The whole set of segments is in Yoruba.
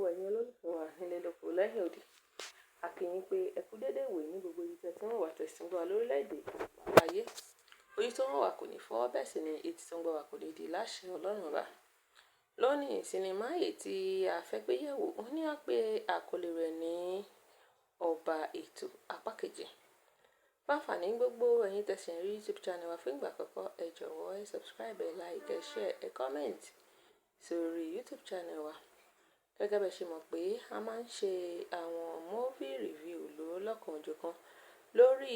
ẹ̀yin olólùfẹ́ wa nílé lóko lẹ́yìn odi a kí yín pé ẹ kú dédé wò ní gbogbo ibi tí wọ́n wà tẹ̀sí ń gbọ́ lórílẹ̀‐èdè àgbáyé. Ojú tó wọ́n wà kò ní fọ́, bẹ́ẹ̀ sì ni etí tó ń gbọ́ wà kò ní di láṣẹ Ọlọ́run Ọba. Lónìí sinimá èyí tí a fẹ́ gbé yẹ̀wò ó ní à pé àkọlé rẹ̀ ní ọba ètò apá kejì. Fáfàní gbogbo ẹ̀yin tẹ̀sí ń rí YouTube channel wa fún ìgbà àkọ́kọ́, ẹ jọ̀wọ́ ẹ subscribe, ẹ like, ẹ share, ẹ comment sórí YouTube channel wa. Gẹ́gẹ́ bẹ́ẹ̀ ṣe mọ̀ pé a máa ń ṣe àwọn movie review lọ́kan-ò-jọ̀kan lórí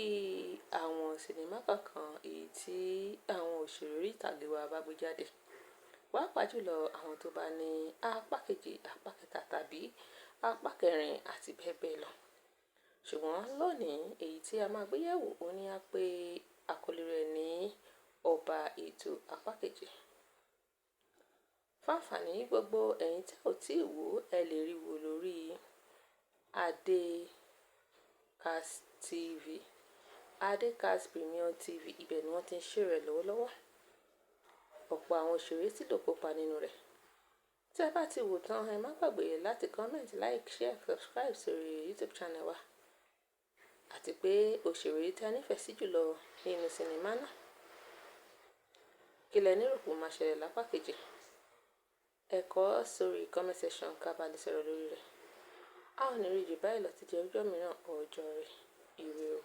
àwọn sinimá kankan èyí tí àwọn òṣèré orí ìtàgé wa bá gbé jáde. Pàápàá jùlọ àwọn tó bá ní apá kejì, apá kẹta tàbí apá kẹrin àti bẹ́ẹ̀ bẹ́ẹ̀ lọ. Ṣùgbọ́n lónìí èyí tí a máa gbé yẹ̀wò ó ní à pé àkọlé rẹ̀ ní ọba ètò apá kejì. Fáfàní gbogbo ẹ̀yin tí ò tí ì wò ẹ lè rí wò lórí Adecast TV, Adecast Premium TV, ibẹ̀ ni wọ́n ti ń ṣe rẹ̀ lọ́wọ́lọ́wọ́. Ọ̀pọ̀ àwọn òṣèré sì ló kópa nínú rẹ̀. Tí ẹ bá ti wò tán ẹ má gbàgbé láti comment, like, share, subscribe sórí YouTube channel wa. Àti pé òṣèré tí a nífẹ̀ẹ́ sí jùlọ nínú sinimá náà, kí lẹ ní rò pé ó máa ṣẹlẹ̀ lápá kejì? Ẹ kọ sórí comment section ká bá lè sọ̀rọ̀ lórí rẹ̀. A ò ní rí jù báyìí lọ títí ọjọ́ mìíràn, ọjọ́ rẹ̀ ire o.